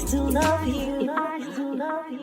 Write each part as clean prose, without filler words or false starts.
still love you, if I still love you.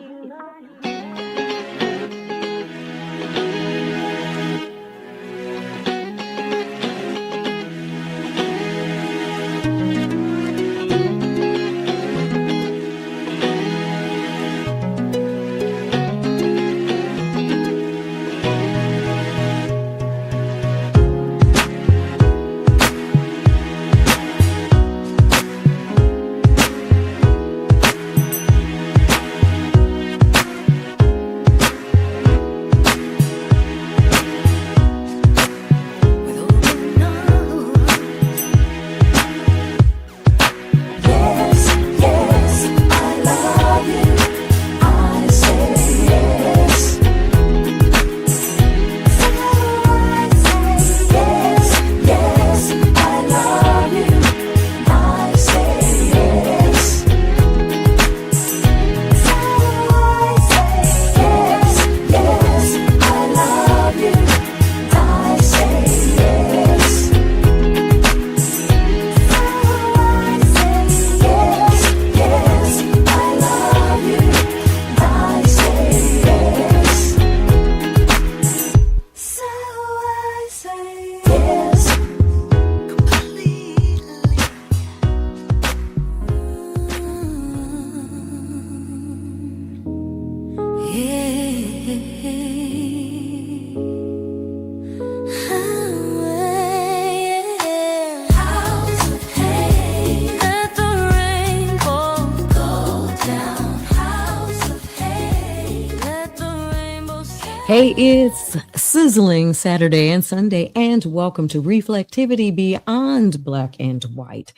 Hey, it's sizzling Saturday and Sunday, and welcome to Reflectivity Beyond Black and White.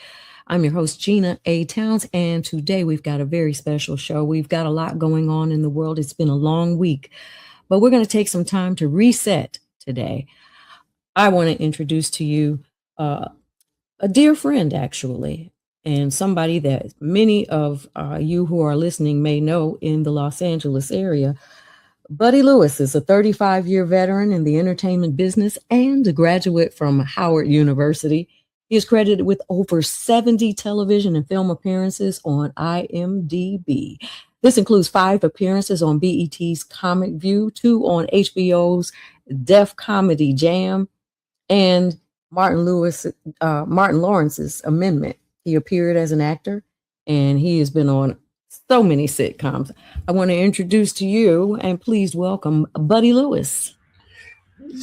I'm your host, Gina A. Towns, and today we've got a very special show. We've got a lot going on in the world. It's been a long week, but we're going to take some time to reset today. I want to introduce to you a dear friend, actually, and somebody that many of you who are listening may know in the Los Angeles area. Buddy Lewis is a 35-year veteran in the entertainment business and a graduate from Howard University. He is credited with over 70 television and film appearances on IMDb. This includes 5 appearances on BET's Comic View, 2 on HBO's Def Comedy Jam, and Martin Lawrence's Amendment. He appeared as an actor, and he has been on so many sitcoms. I want to introduce to you, and please welcome Buddy Lewis.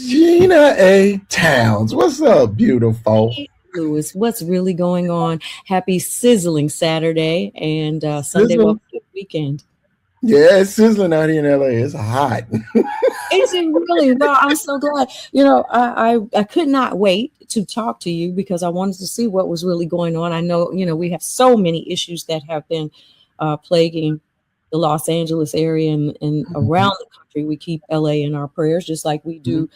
Gina A. Towns. What's up, beautiful? Hey, Lewis, what's really going on? Happy sizzling Saturday and Sunday, welcome to the weekend. Yeah, it's sizzling out here in LA. It's hot. Is it really? Well, I'm so glad. You know, I could not wait to talk to you because I wanted to see what was really going on. I know, we have so many issues that have been plaguing the Los Angeles area and around the country. We keep LA in our prayers, just like we do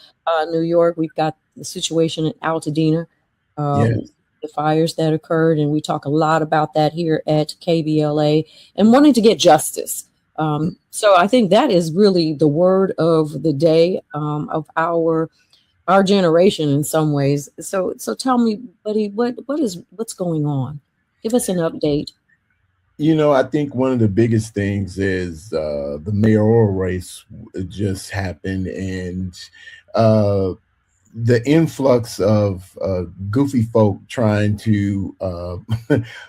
New York. We've got the situation in Altadena, the fires that occurred, and we talk a lot about that here at KBLA and wanting to get justice. So I think that is really the word of the day, of our generation in some ways. So tell me, buddy, what's going on? Give us an update. I think one of the biggest things is the mayoral race just happened, and the influx of goofy folk trying to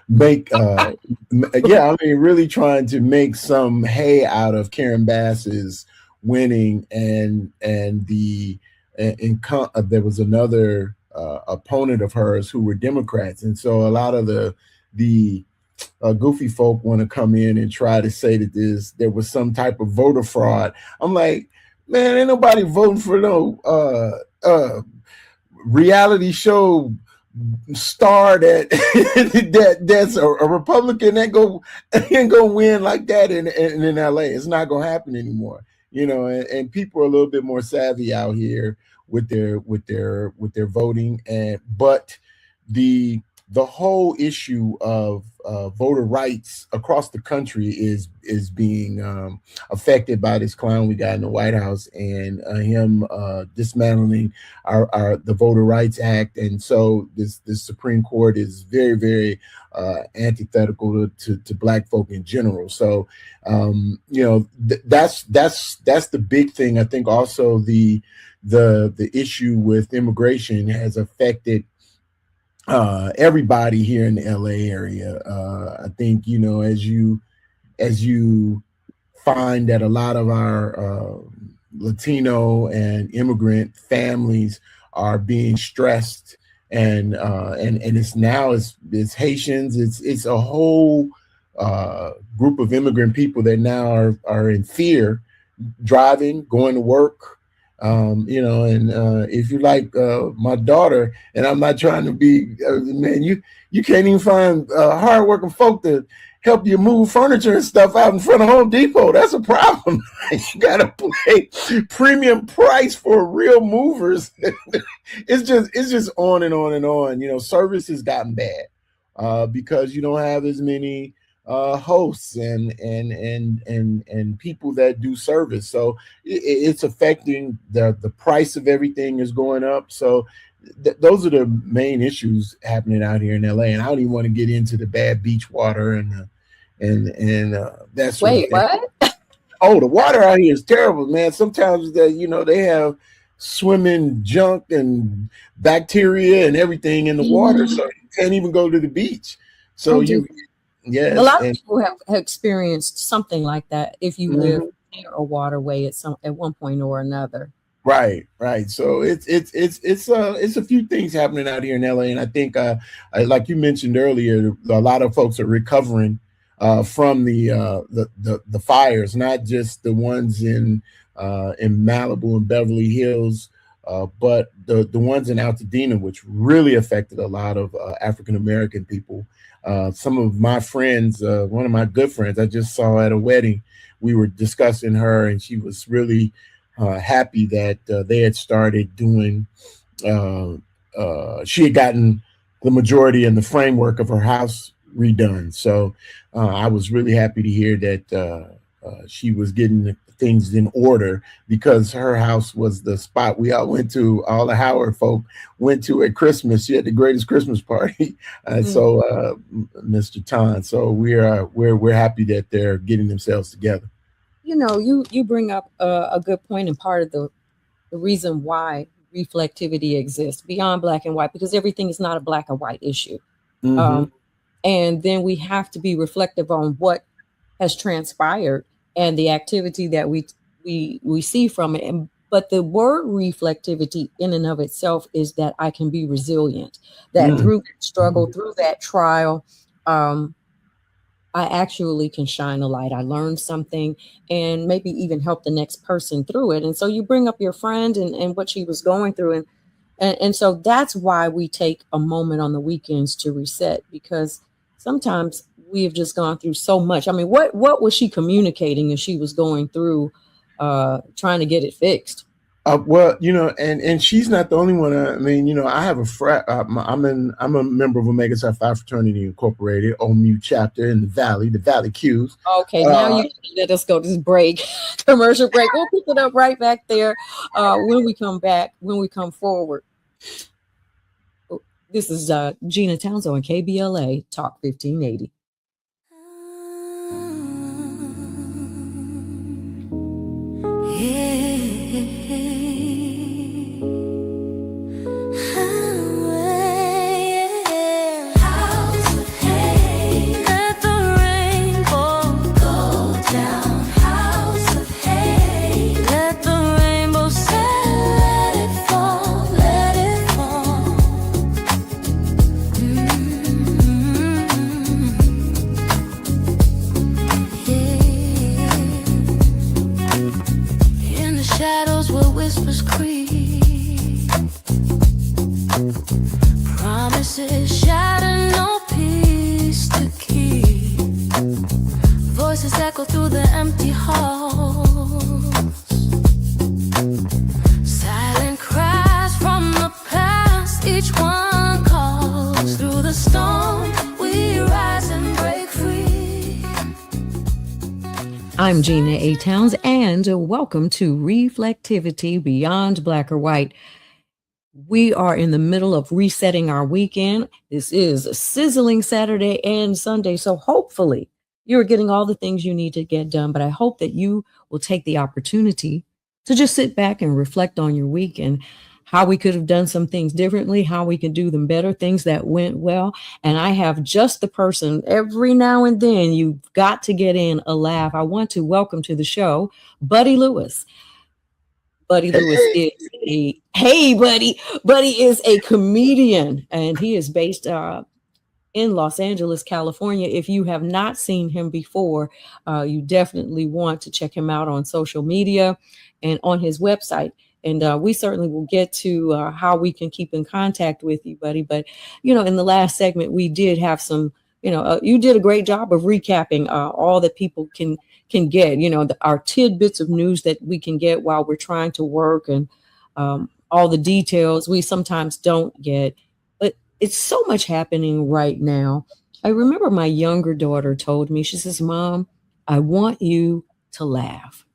make, really trying to make some hay out of Karen Bass's winning, and there was another opponent of hers who were Democrats, and so a lot of the goofy folk want to come in and try to say that there was some type of voter fraud. I'm like, man, ain't nobody voting for no reality show star that's a Republican that ain't gonna win like that in LA. It's not gonna happen anymore. And people are a little bit more savvy out here with their voting, but the the whole issue of voter rights across the country is being affected by this clown we got in the White House, and him dismantling the Voter Rights Act. And so this Supreme Court is very, very antithetical to Black folk in general. So that's the big thing. I think also the issue with immigration has affected everybody here in the LA area. I think, as you find that a lot of our Latino and immigrant families are being stressed, and it's Haitians, it's a whole group of immigrant people that now are in fear, driving, going to work. If you like my daughter, and I'm not trying to be, man, you can't even find hardworking folk to help you move furniture and stuff out in front of Home Depot. That's a problem. You got to pay premium price for real movers. It's just on and on and on. Service has gotten bad because you don't have as many hosts and people that do service. So it's affecting the price of everything is going up. So those are the main issues happening out here in LA. And I don't even want to get into the bad beach water and that's what? Oh, the water out here is terrible, man. Sometimes they have swimming junk and bacteria and everything in the water, so you can't even go to the beach. So yes, a lot of people have experienced something like that if you live near a waterway at one point or another. Right. So it's a few things happening out here in LA, and I think like you mentioned earlier, a lot of folks are recovering from the fires, not just the ones in Malibu and Beverly Hills, but the ones in Altadena, which really affected a lot of African American people. Some of my friends, one of my good friends, I just saw at a wedding. We were discussing her, and she was really happy that they had started doing. She had gotten the majority and the framework of her house redone. So I was really happy to hear that she was getting things in order, because her house was the spot we all went to. All the Howard folk went to at Christmas. She had the greatest Christmas party. So Mr. Tan. So we're happy that they're getting themselves together. You bring up a good point, and part of the reason why reflectivity exists beyond black and white, because everything is not a black and white issue. And then we have to be reflective on what has transpired and the activity that we see from it. But the word reflectivity in and of itself is that I can be resilient, that through that struggle, through that trial, I actually can shine a light. I learned something and maybe even help the next person through it. And so you bring up your friend and what she was going through. And so that's why we take a moment on the weekends to reset, because sometimes we have just gone through so much. I mean, what was she communicating as she was going through trying to get it fixed? Well, and she's not the only one. I mean, I have I'm a member of Omega Psi Phi Fraternity Incorporated, OMU chapter in the Valley Qs. Okay, now you let us go to this break, commercial break. We'll pick it up right back there when we come forward. This is Gina Townsend on KBLA Talk 1580. Echo through the empty halls. Silent cries from the past, each one calls through the storm. I'm Gina A. Towns, and welcome to Reflectivity Beyond Black or White. We are in the middle of resetting our weekend. This is a sizzling Saturday and Sunday, so hopefully you're getting all the things you need to get done, but I hope that you will take the opportunity to just sit back and reflect on your week and how we could have done some things differently, how we can do them better, things that went well. And I have just the person every now and then you've got to get in a laugh. I want to welcome to the show, Buddy Lewis. Buddy Lewis is Buddy is a comedian, and he is based in Los Angeles, California. If you have not seen him before, you definitely want to check him out on social media and on his website. And we certainly will get to how we can keep in contact with you, Buddy. But, in the last segment, we did have some, you did a great job of recapping all that people can get, our tidbits of news that we can get while we're trying to work, and all the details we sometimes don't get. But it's so much happening right now. I remember my younger daughter told me, she says, "Mom, I want you to laugh."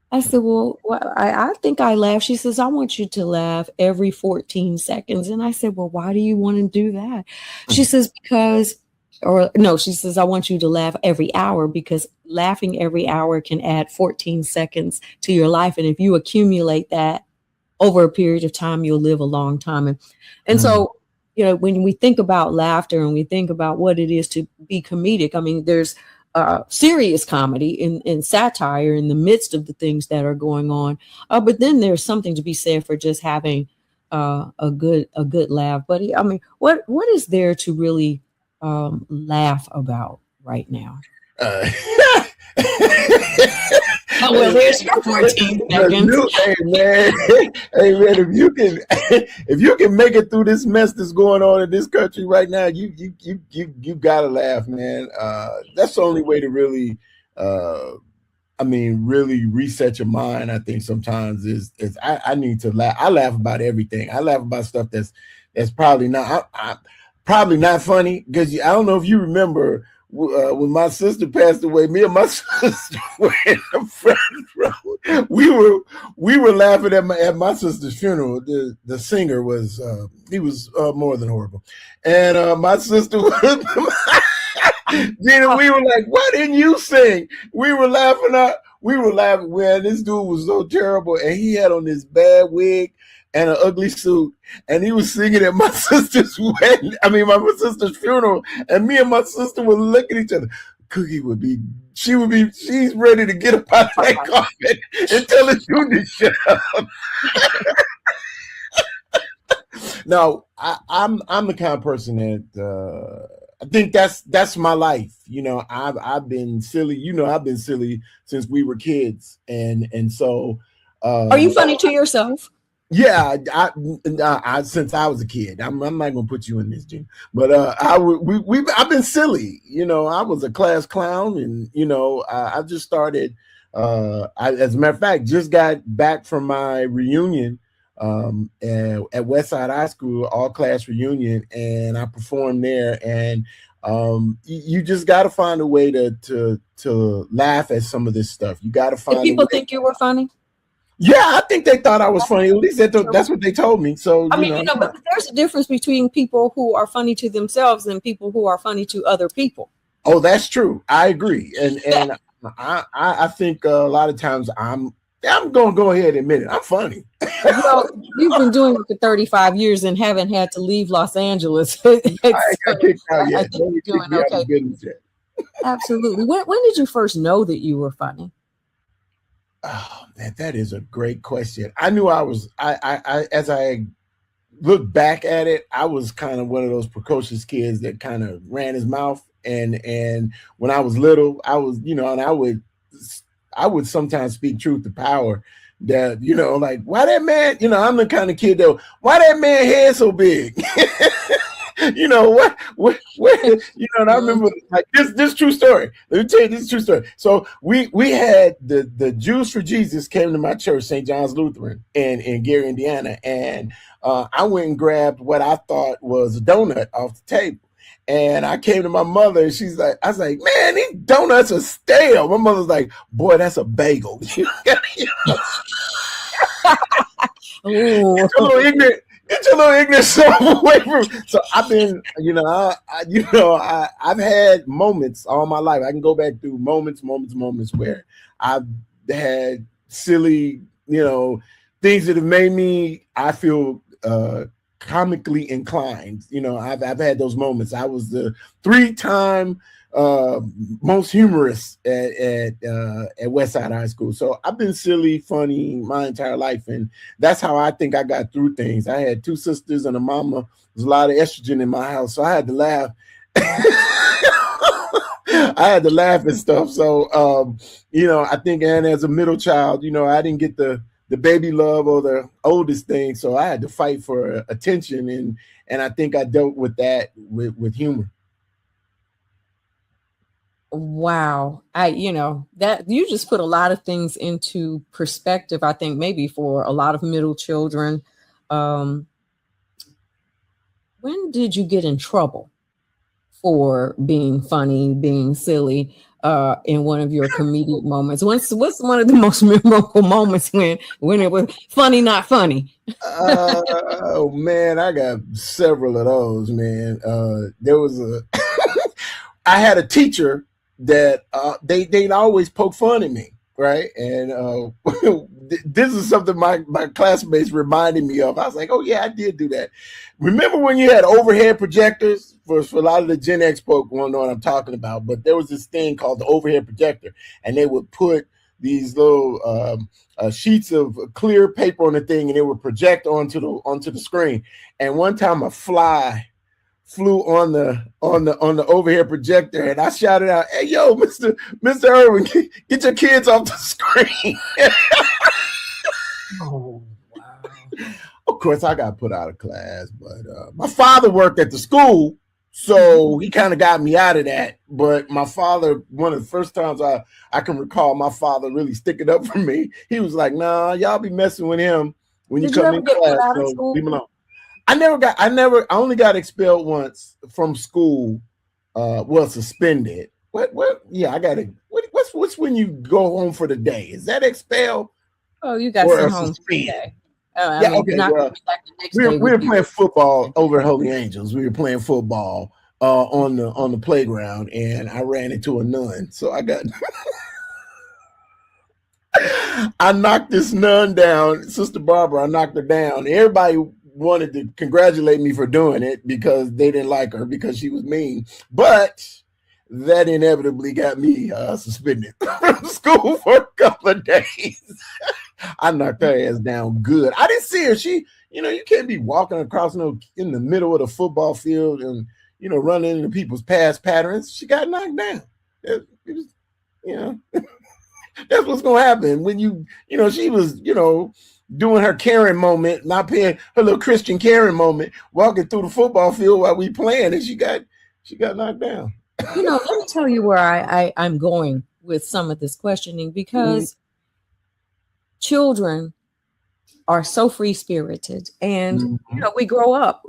I said, well, I think I laugh. She says, "I want you to laugh every 14 seconds. And I said, well, why do you want to do that? She says, she says, "I want you to laugh every hour, because laughing every hour can add 14 seconds to your life. And if you accumulate that over a period of time, you'll live a long time." And so, when we think about laughter and we think about what it is to be comedic, I mean, there's serious comedy and satire in the midst of the things that are going on. But then there's something to be said for just having a good laugh. But I mean, what is there to really laugh about right now? Well, there's your 14 seconds. Hey man, if you can make it through this mess that's going on in this country right now, you gotta laugh, man. That's the only way to really, really reset your mind. I think sometimes is I need to laugh. I laugh about everything. I laugh about stuff that's probably not probably not funny, because I don't know if you remember. When my sister passed away, me and my sister were in the front row. We were laughing at my sister's funeral. The singer was he was more than horrible, and my sister was Gina. We were like, "Why didn't you sing?" We were laughing. Man, this dude was so terrible, and he had on this bad wig and an ugly suit, and he was singing at my sister's wedding. My sister's funeral, and me and my sister would look at each other. Cookie she's ready to get up out of that coffin and tell us you to shut up. Now, I'm the kind of person that I think that's my life. I've been silly. I've been silly since we were kids, and so. Are you funny to yourself? Yeah, I since I was a kid. I'm not gonna put you in this, Gene, but I've been silly. I was a class clown, and I just started. As a matter of fact, just got back from my reunion at Westside High School, all class reunion, and I performed there. And you just got to find a way to laugh at some of this stuff. You got to find. Did people think you were funny? Yeah, I think they thought I was funny. At least that's what they told me. So but there's a difference between people who are funny to themselves and people who are funny to other people. Oh, that's true. I agree, and I think a lot of times I'm gonna go ahead and admit it. I'm funny. Well, you've been doing it for 35 years and haven't had to leave Los Angeles. I got kicked out yet. I think you're doing okay. Absolutely. When did you first know that you were funny? Oh man, that is a great question. I knew I was. I as I look back at it, I was kind of one of those precocious kids that kind of ran his mouth. And when I was little, I was, and I would sometimes speak truth to power. That like, why that man? I'm the kind of kid that why that man head so big. What and I remember like this true story. Let me tell you this true story. So we had the Jews for Jesus came to my church, St. John's Lutheran in Gary, Indiana, and I went and grabbed what I thought was a donut off the table. And I came to my mother, and she's like, I was like, man, these donuts are stale. My mother's like, boy, that's a bagel. Get your little ignorant self away from. So I've been, I've had moments all my life. I can go back through moments where I've had silly, things that have made me, I feel comically inclined. I've had those moments. I was the 3-time most humorous at Westside High School. So I've been silly, funny my entire life, and that's how I think I got through things. I had 2 sisters and a mama. There's a lot of estrogen in my house, so I had to laugh. I had to laugh and stuff. So I think, and as a middle child, I didn't get the baby love or the oldest thing, so I had to fight for attention, and I think I dealt with that with humor. Wow. That you just put a lot of things into perspective, I think, maybe for a lot of middle children. When did you get in trouble for being funny, being silly, in one of your comedic moments? What's one of the most memorable moments when it was funny, not funny? Oh man, I got several of those, man. There was I had a teacher that they'd always poke fun at me, right? And this is something my classmates reminded me of. I was like, oh yeah, I did do that. Remember when you had overhead projectors? For a lot of the Gen X folk won't know what I'm talking about, but there was this thing called the overhead projector, and they would put these little sheets of clear paper on the thing, and it would project onto the screen. And one time a fly flew on the overhead projector, and I shouted out, "Hey, yo, Mr. Irwin, get your kids off the screen!" Oh, wow. Of course, I got put out of class, but my father worked at the school, so he kind of got me out of that. But my father, one of the first times I can recall my father really sticking up for me, he was like, "Nah, y'all be messing with him when you come in class, so leave him alone." I only got expelled once from school, suspended. What? Yeah, I got it. What's when you go home for the day? Is that expelled? Oh, you got some home for the day. We were playing football over at Holy Angels. We were playing football on the playground, and I ran into a nun. So I got I knocked this nun down, Sister Barbara. I knocked her down. Everybody wanted to congratulate me for doing it because they didn't like her because she was mean. But that inevitably got me suspended from school for a couple of days. I knocked her ass down good. I didn't see her. She, you can't be walking across in the middle of the football field and, running into people's pass patterns. She got knocked down. It was, that's what's going to happen when she was, doing her Karen moment, not paying her little Christian Karen moment, walking through the football field while we playing, and she got knocked down. Let me tell you where I'm going with some of this questioning, because children are so free-spirited, and we grow up.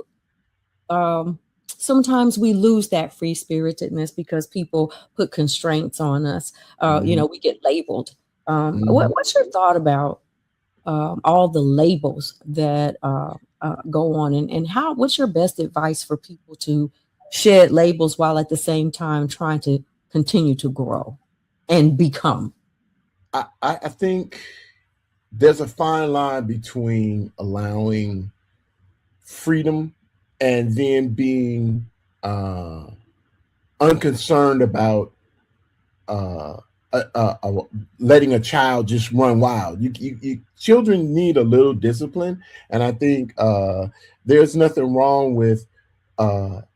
Sometimes we lose that free-spiritedness because people put constraints on us. We get labeled. What's your thought about all the labels that go on, and what's your best advice for people to shed labels while at the same time trying to continue to grow and become? I think there's a fine line between allowing freedom and then being unconcerned about letting a child just run wild. Children need a little discipline, and I think there's nothing wrong with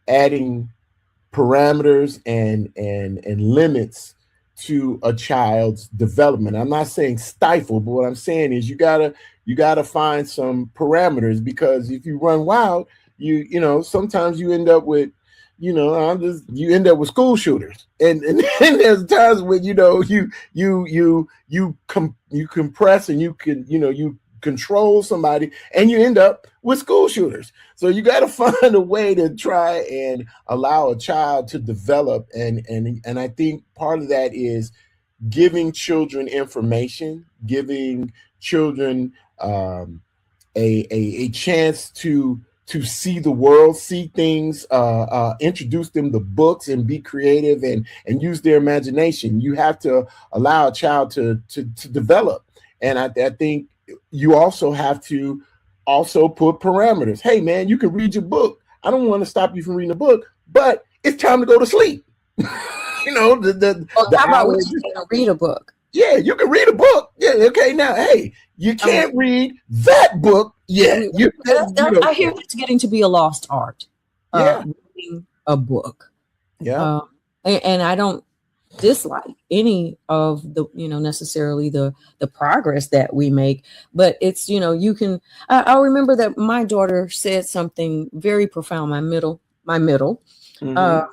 adding parameters and limits to a child's development. I'm not saying stifle, but what I'm saying is you gotta find some parameters, because if you run wild, sometimes you end up with you end up with school shooters, and there's times when you compress and you control somebody, and you end up with school shooters. So you got to find a way to try and allow a child to develop. And I think part of that is giving children information, giving children a chance to see the world, see things, introduce them to books and be creative and use their imagination. You have to allow a child to develop. And I think you also have to also put parameters. Hey man, you can read your book. I don't want to stop you from reading a book, but it's time to go to sleep. You know, how about we can read a book? Yeah, you can read a book. Yeah, okay. Now, hey, you can't read that book yet. I hear it's getting to be a lost art. Reading a book. Yeah, and I don't dislike any of the, necessarily the progress that we make, but it's, you can. I remember that my daughter said something very profound. My middle. Mm-hmm.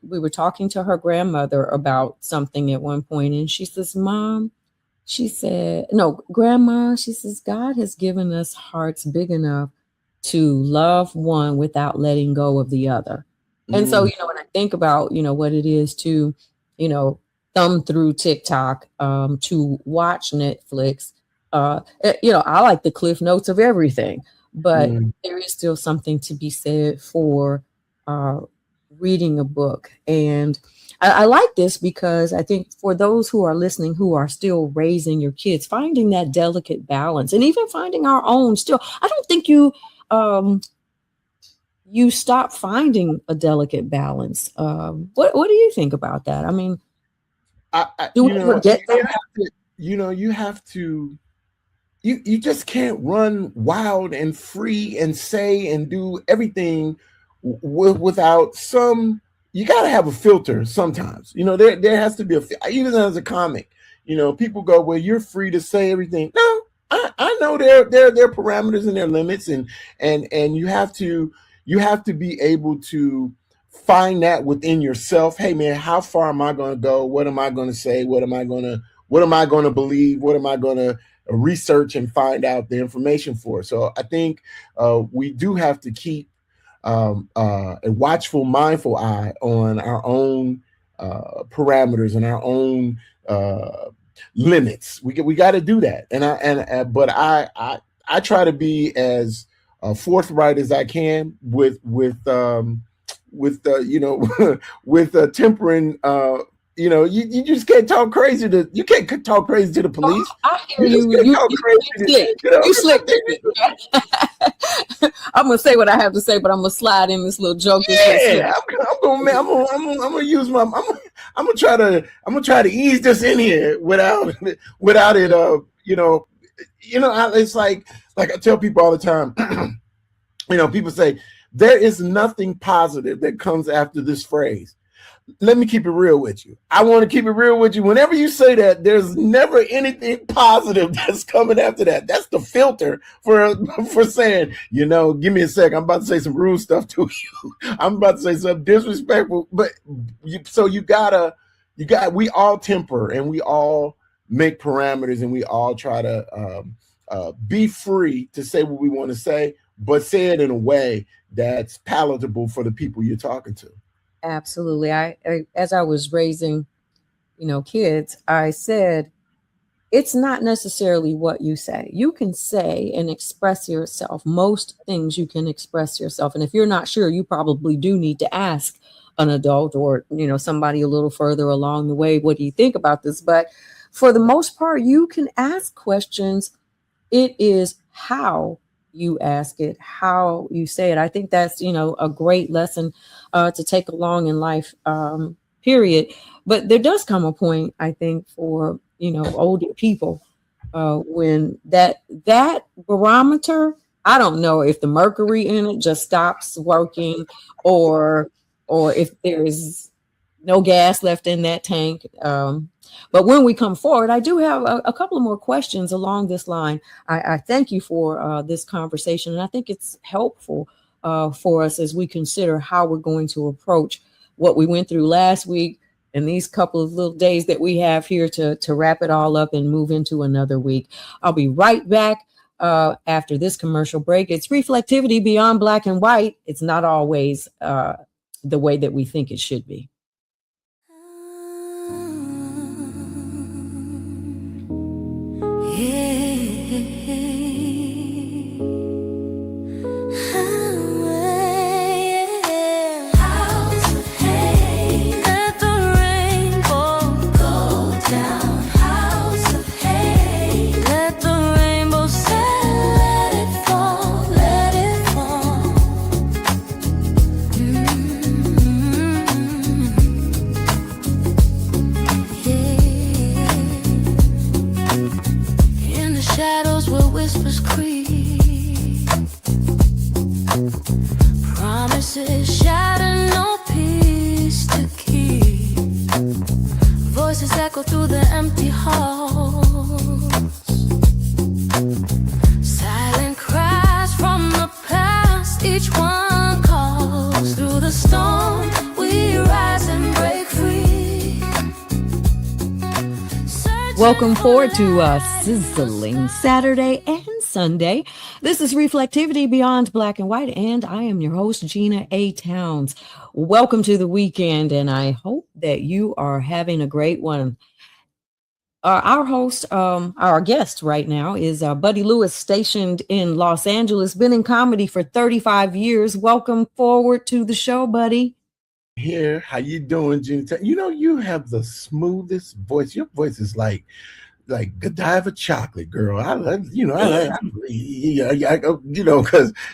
We were talking to her grandmother about something at one point, and she says, Grandma, she says, God has given us hearts big enough to love one without letting go of the other. Mm. And so, when I think about, what it is to, thumb through TikTok, to watch Netflix, I like the Cliff Notes of everything, but there is still something to be said for, reading a book. And I like this because I think for those who are listening, who are still raising your kids, finding that delicate balance and even finding our own still, I don't think you stop finding a delicate balance. What do you think about that? I mean, you just can't run wild and free and say and do everything without some. You got to have a filter sometimes. There has to be even as a comic, people go, well, you're free to say everything. No, I know there are parameters and their limits, and you have to be able to find that within yourself. Hey man, how far am I going to go? What am I going to say? What am I going to believe? What am I going to research and find out the information for? So I think we do have to keep a watchful, mindful eye on our own parameters and our own limits. We got to do that. But I try to be as forthright as I can with tempering. You just can't talk crazy to the police. I hear you. You slick. I'm gonna say what I have to say, but I'm gonna slide in this little joke. Yeah, I'm gonna use my. I'm gonna try to ease this in here without it. It's like I tell people all the time. People say there is nothing positive that comes after this phrase. Let me keep it real with you. I want to keep it real with you. Whenever you say that, there's never anything positive that's coming after that. That's the filter for saying, give me a sec. I'm about to say some rude stuff to you. I'm about to say something disrespectful. But we all temper and we all make parameters and we all try to be free to say what we want to say, but say it in a way that's palatable for the people you're talking to. Absolutely. I as I was raising, kids, I said, it's not necessarily what you say. You can say and express yourself. Most things you can express yourself. And if you're not sure, you probably do need to ask an adult or, somebody a little further along the way, what do you think about this? But for the most part, you can ask questions. It is how you ask it, how you say it. I think that's, a great lesson to take along in life, period. But there does come a point, I think, for, older people when that barometer, I don't know if the mercury in it just stops working or if there is no gas left in that tank. But when we come forward, I do have a couple of more questions along this line. I thank you for this conversation, and I think it's helpful for us as we consider how we're going to approach what we went through last week and these couple of little days that we have here to wrap it all up and move into another week. I'll be right back after this commercial break. It's Reflectivity Beyond Black and White. It's not always the way that we think it should be. Echo through the empty halls. Silent cries from the past. Each one calls. Through the storm, we rise and break free. Welcome forward to Sizzling Saturday and Sunday. This is Reflectivity Beyond Black and White, and I am your host, Gina A. Towns. Welcome to the weekend, and I hope that you are having a great one. Our host, our guest right now is Buddy Lewis, stationed in Los Angeles, been in comedy for 35 years. Welcome forward to the show, Buddy. Here, how you doing, Gina? You know, you have the smoothest voice. Your voice is like Godiva chocolate, girl. Because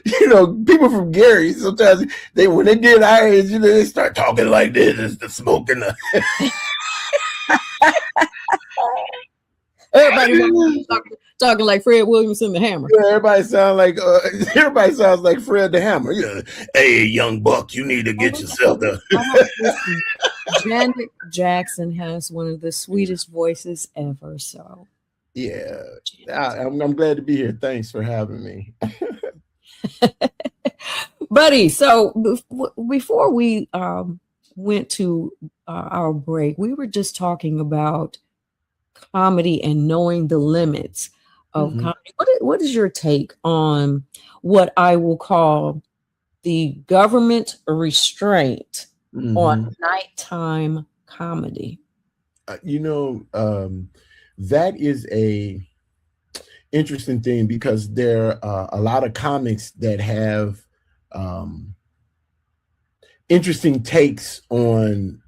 people from Gary sometimes when they get Irish, they start talking like this. It's the smoke and the. Everybody talking like Fred Williamson the Hammer. Yeah, everybody sounds like Fred the Hammer. Yeah. Hey, young buck, you need to get yourself the. Janet Jackson has one of the sweetest voices ever. So, yeah, I'm glad to be here. Thanks for having me, Buddy. So before we went to our break, we were just talking about comedy and knowing the limits of comedy. What is your take on what I will call the government restraint on nighttime comedy? That is a interesting thing because there are a lot of comics that have interesting takes on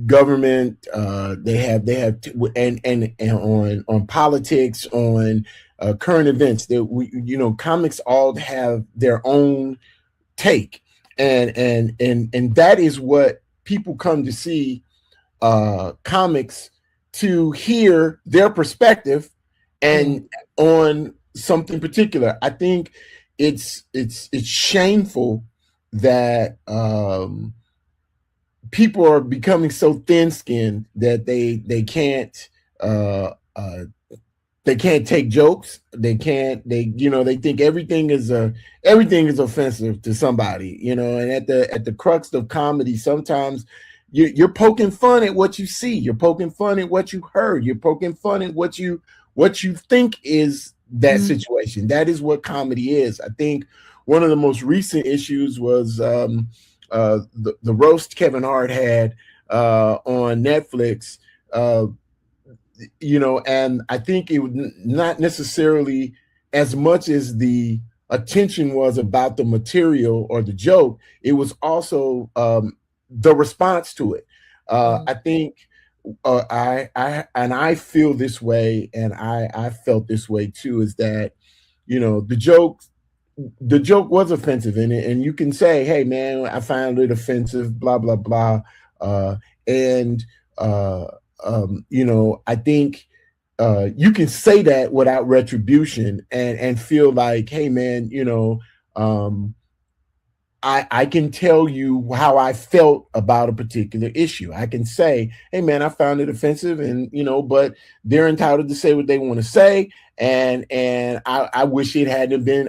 government. They have and on politics, on current events. That comics all have their own take, and that is what people come to see comics to hear their perspective and on something particular. I think it's shameful that people are becoming so thin-skinned that they can't take jokes. They think everything is offensive to somebody, and at the crux of comedy, sometimes you're poking fun at what you see, you're poking fun at what you heard, you're poking fun at what you think is that situation. That is what comedy is. I think one of the most recent issues was the roast Kevin Hart had on Netflix, and I think it was not necessarily as much as the attention was about the material or the joke. It was also the response to it. I think I feel this way, and I felt this way too, is that, the joke was offensive, and you can say, hey man, I found it offensive, blah, blah, blah. I think you can say that without retribution and feel like, hey man, I can tell you how I felt about a particular issue. I can say, hey man, I found it offensive, and but they're entitled to say what they want to say. And I wish it hadn't been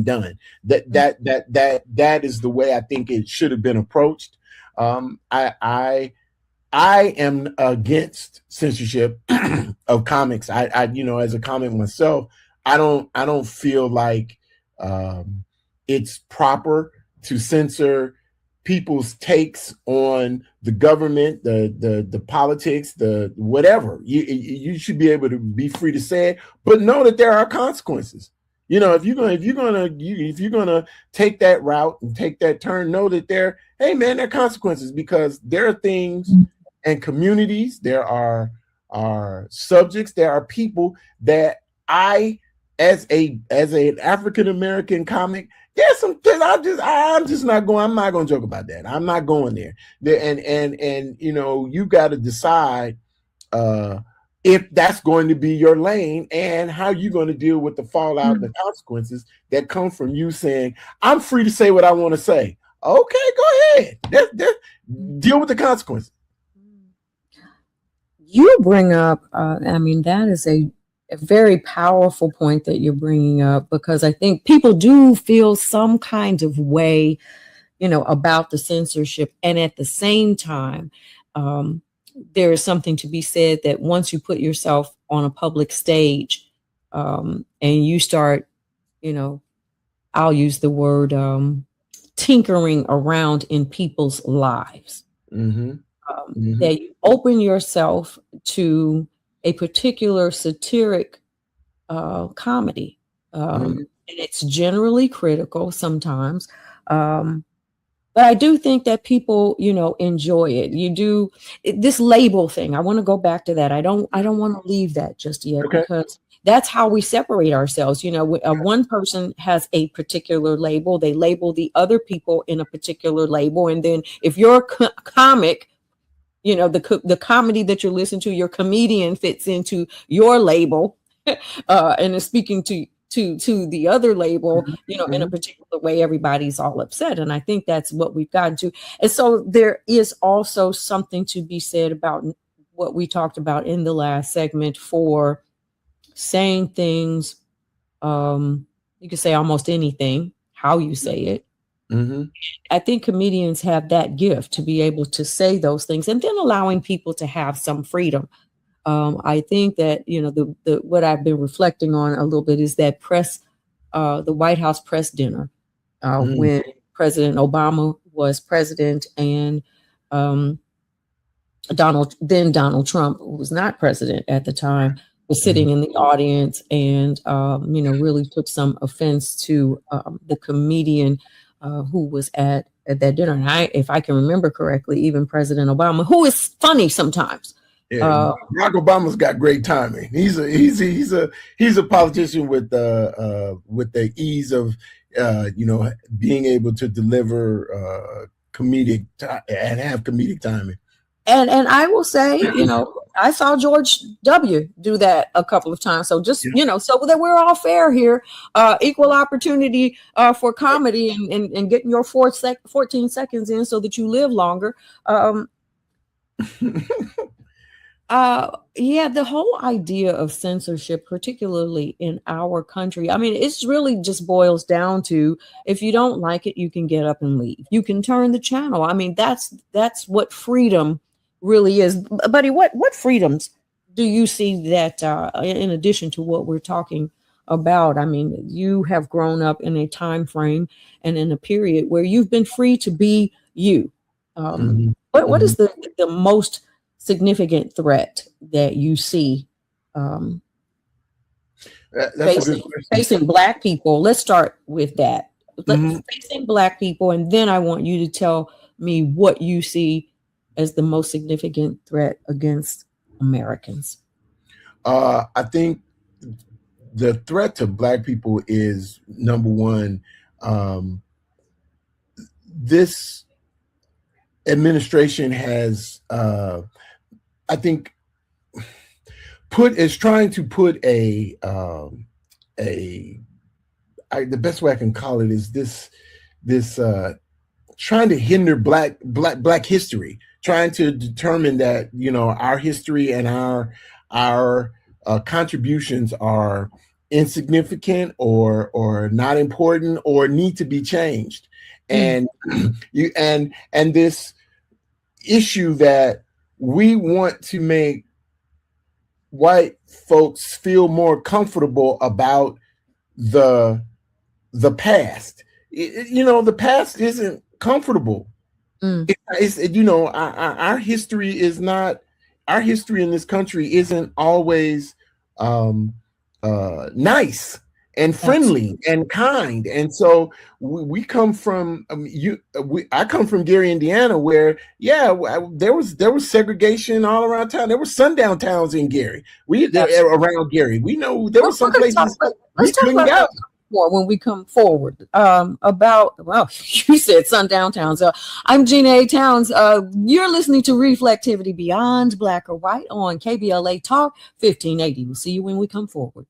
done. That is the way I think it should have been approached. I I am against censorship of comics. I, as a comic myself, I don't feel like it's proper to censor people's takes on the government, the politics, the whatever. You should be able to be free to say it, but know that there are consequences. If you're gonna take that route and take that turn, know that there are consequences, because there are things and communities, there are subjects, there are people that I, as an African American comic, there's some things I'm not going to joke about that. I'm not going there. And you got to decide if that's going to be your lane, and how you're going to deal with the fallout and the consequences that come from you saying, I'm free to say what I want to say. Okay, go ahead. Deal with the consequences. You bring up, that is a very powerful point that you're bringing up, because I think people do feel some kind of way, about the censorship. And at the same time, there is something to be said that once you put yourself on a public stage, and you start, I'll use the word, tinkering around in people's lives, that you open yourself to a particular satiric comedy. And it's generally critical sometimes. But I do think that people, enjoy it. You do this label thing. I want to go back to that. I don't want to leave that just yet, because that's how we separate ourselves. One person has a particular label. They label the other people in a particular label. And then if you're a comic, the comedy that you're listening to, your comedian fits into your label, and is speaking to the other label, in a particular way. Everybody's all upset. And I think that's what we've gotten to. And so there is also something to be said about what we talked about in the last segment, for saying things. You can say almost anything, how you say it. I think comedians have that gift to be able to say those things, and then allowing people to have some freedom. I think that, the what I've been reflecting on a little bit is that the White House press dinner, when President Obama was president, and Donald Trump, who was not president at the time, was sitting in the audience, and really took some offense to the comedian who was at that dinner. And if I can remember correctly, even President Obama, who is funny sometimes. Yeah, Barack Obama's got great timing. He's a politician with the ease of being able to deliver comedic and have comedic timing. And I will say, I saw George W. do that a couple of times. So just, so that we're all fair here, equal opportunity for comedy, and getting your 14 seconds in so that you live longer. The whole idea of censorship, particularly in our country, it's really just boils down to, if you don't like it, you can get up and leave. You can turn the channel. That's what freedom really is. Buddy, what freedoms do you see that, in addition to what we're talking about? You have grown up in a time frame and in a period where you've been free to be you. What is the most significant threat that you see facing Black people? Let's start with that. Facing Black people, and then I want you to tell me what you see as the most significant threat against Americans. I think the threat to Black people is, number one, this administration has, I think, is trying to put the best way I can call it is this trying to hinder black history, trying to determine that, our history and our contributions are insignificant or not important or need to be changed. And this issue that we want to make white folks feel more comfortable about the past. The past isn't comfortable. Our history is not, our history in this country isn't always nice and friendly and kind. And so we come from I come from Gary, Indiana, where there was segregation all around town. There were sundown towns in Gary. Around Gary. We know there were some places we couldn't go. When we come forward you said sundown towns. I'm Gina A. Towns. You're listening to Reflectivity Beyond Black or White on KBLA Talk 1580. We'll see you when we come forward.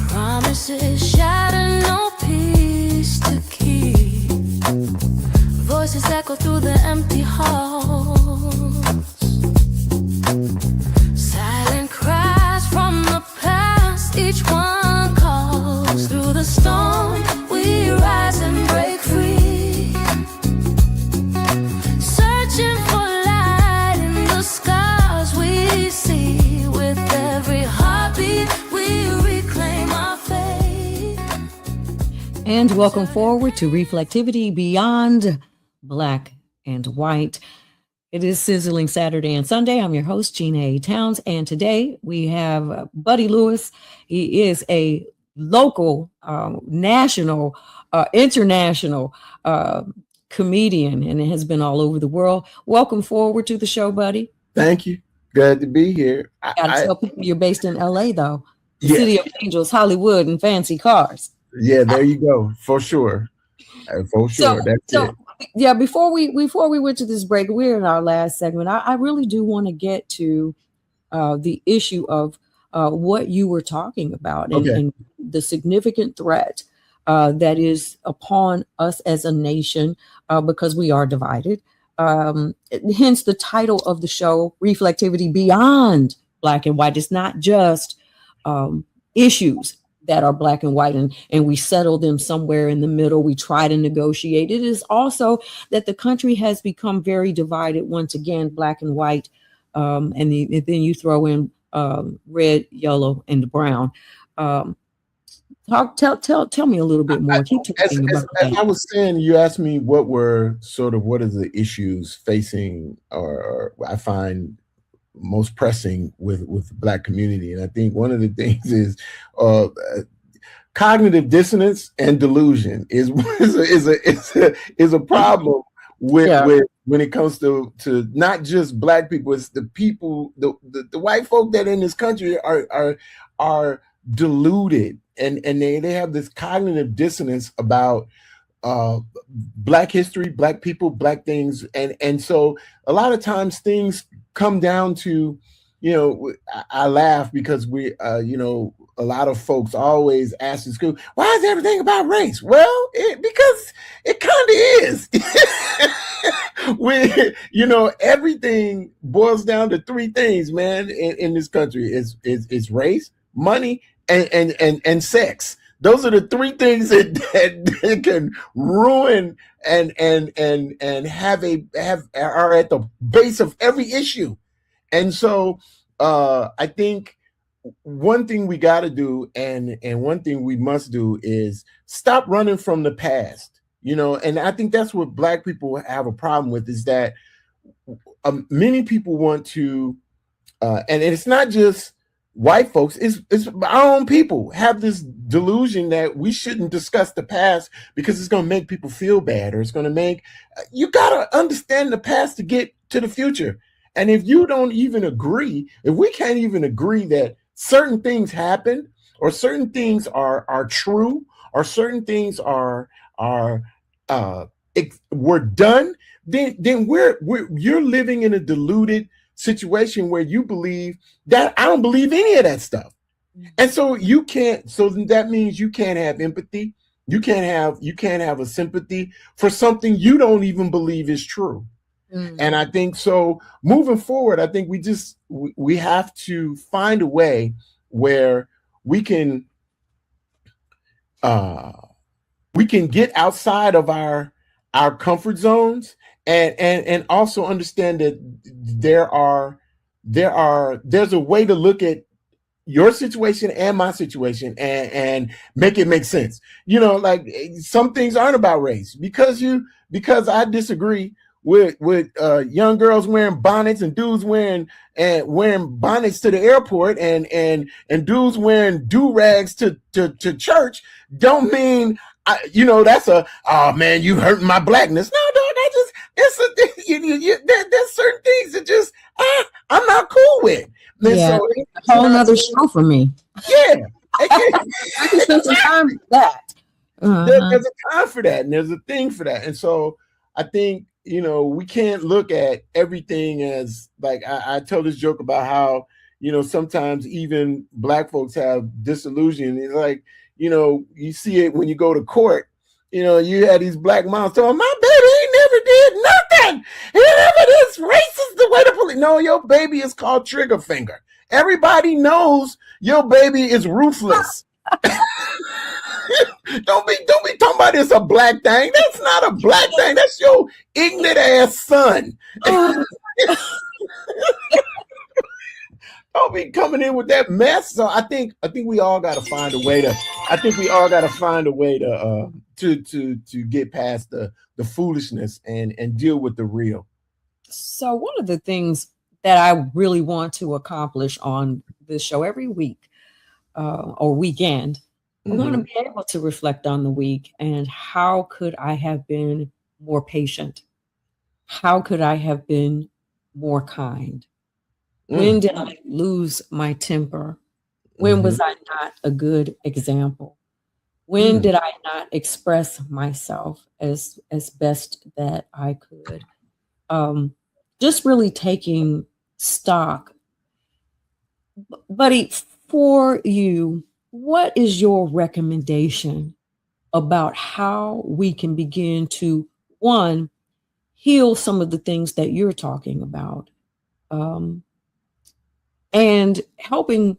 Promises shattered, no peace to keep. Voices echo through the empty halls. Silent cries from the past, each one calls. Through the storm, we rise and break free. Searching for light in the scars we see. With every heartbeat, we reclaim our faith. And welcome forward to Reflectivity Beyond Black and White. It is Sizzling Saturday and Sunday. I'm your host, Gina A. Towns. And today we have Buddy Lewis. He is a local, national, international comedian, and it has been all over the world. Welcome forward to the show, Buddy. Thank you. Glad to be here. I gotta tell people you're based in LA, though. The city of angels, Hollywood, and fancy cars. Yeah, there you go. For sure. For sure. That's it. Yeah, before we went to this break, we're in our last segment. I really do want to get to the issue of what you were talking about and the significant threat that is upon us as a nation because we are divided. Hence the title of the show, Reflectivity Beyond Black and White. It's not just issues that are black and white and we settle them somewhere in the middle. We try to negotiate. It is also that the country has become very divided once again, black and white. And then you throw in red, yellow, and brown. Tell me a little bit more. Keep talking about that. As I was saying, you asked me what are the issues facing or I find most pressing with the Black community. And I think one of the things is cognitive dissonance and delusion is a problem with when it comes to not just Black people, it's the people, the white folk that in this country are deluded and they have this cognitive dissonance about Black history, Black people, Black things, and so a lot of times things come down to, I laugh because we, a lot of folks always ask in school, why is everything about race? Well, because it kind of is. Everything boils down to three things, man, in this country is race, money, and sex. Those are the three things that can ruin and are at the base of every issue. And so I think one thing we got to do and one thing we must do is stop running from the past, and I think that's what Black people have a problem with, is that many people want to, and it's not just white folks, it's our own people have this delusion that we shouldn't discuss the past because it's going to make people feel bad, or it's going to make, you got to understand the past to get to the future. And if you don't even agree, if we can't even agree that certain things happen, or certain things are true, or certain things are were done, then you're living in a deluded situation where you believe that I don't believe any of that stuff. And so you can't, so that means you can't have empathy. You can't have a sympathy for something you don't even believe is true. And I think so moving forward, I think we have to find a way where we can get outside of our comfort zones, and also understand that there's a way to look at your situation and my situation and make it make sense. Like some things aren't about race, because I disagree with young girls wearing bonnets and dudes wearing bonnets to the airport, and dudes wearing do-rags to church, don't mean that's oh man, you hurting my blackness. No, that just there's certain things that just I'm not cool with. Yeah, so, a whole nother show for me. Yeah, I can spend some time for that. There's a time for that, and there's a thing for that, and so I think we can't look at everything as like I tell this joke about how sometimes even Black folks have disillusion. It's like you see it when you go to court. You had these Black moms telling my baby ain't never did nothing. He never did racist the way the police. No, your baby is called trigger finger. Everybody knows your baby is ruthless. Don't be talking about this a Black thing. That's not a Black thing. That's your ignorant ass son. Don't be coming in with that mess. So I think we all got to find a way to. I think we all got to find a way to get past the foolishness and deal with the real. So one of the things that I really want to accomplish on this show every week or weekend, I want to be able to reflect on the week and how could I have been more patient? How could I have been more kind? When did I lose my temper? When was I not a good example? When did I not express myself as best that I could? Just really taking stock. Buddy, for you, what is your recommendation about how we can begin to, one, heal some of the things that you're talking about, and helping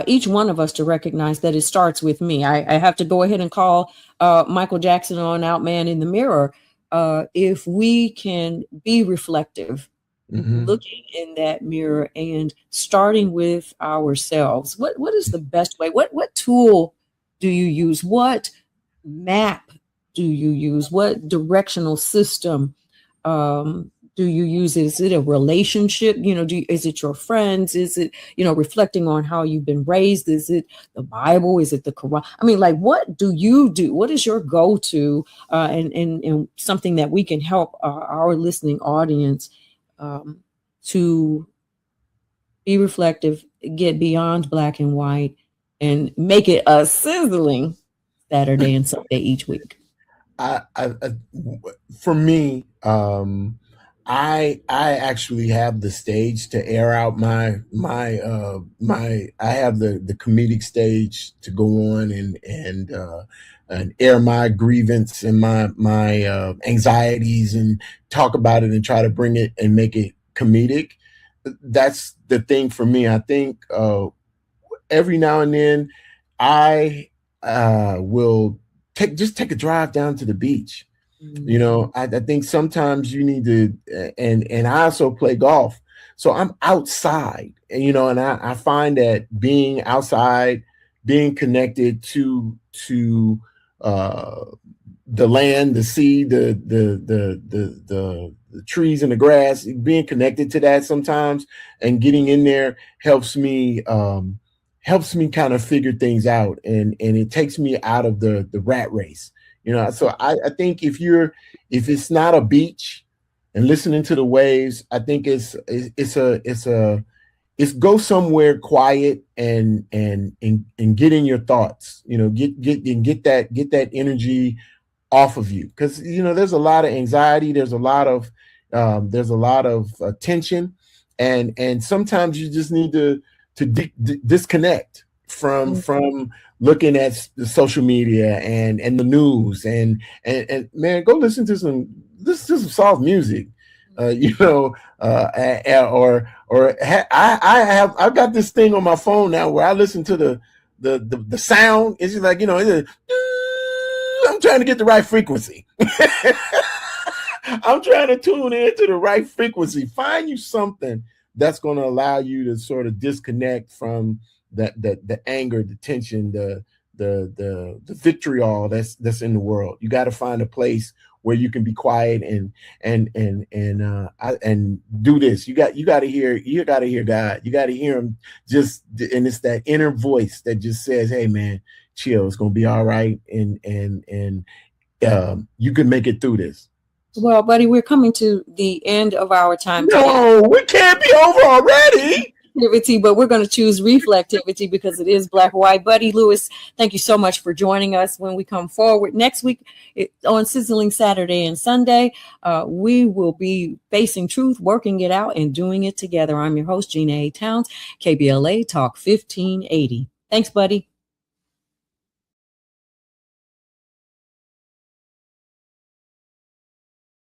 each one of us to recognize that it starts with me. I have to go ahead and call Michael Jackson on out man in the mirror. If we can be reflective, looking in that mirror and starting with ourselves, what is the best way? What tool do you use? What map do you use? What directional system do you use? Is it a relationship? Is it your friends? Is it, reflecting on how you've been raised? Is it the Bible? Is it the Quran? I mean, like, what do you do? What is your go-to and something that we can help our listening audience to be reflective, get beyond black and white, and make it a sizzling Saturday and Sunday each week? For me, I actually have the stage to air out my I have the comedic stage to go on and air my grievance and my anxieties and talk about it and try to bring it and make it comedic. That's the thing for me. I think every now and then I will take a drive down to the beach. I think sometimes you need to, and I also play golf. So I'm outside, and I find that being outside, being connected to the land, the sea, the trees and the grass, being connected to that sometimes and getting in there helps me kind of figure things out, and it takes me out of the rat race. So I think if it's not a beach and listening to the waves, I think it's it's go somewhere quiet and get in your thoughts, get that energy off of you. Cause there's a lot of anxiety. There's a lot of tension, and sometimes you just need to disconnect from looking at the social media and the news and man, go listen to some soft music. I've got this thing on my phone now where I listen to the sound. It's just like, I'm trying to get the right frequency. I'm trying to tune into the right frequency. Find you something that's going to allow you to sort of disconnect from the anger, the tension, the vitriol that's in the world. You got to find a place where you can be quiet and do this. You got to hear God. You got to hear him and it's that inner voice that just says, "Hey man, chill. It's going to be all right. And you can make it through this." Well, buddy, we're coming to the end of our time. No, we can't be over already. But we're going to choose reflectivity because it is black or white. Buddy Lewis, thank you so much for joining us. When we come forward next week on Sizzling Saturday and Sunday, we will be facing truth, working it out, and doing it together. I'm your host, Gina A. Towns, KBLA Talk 1580. Thanks, buddy.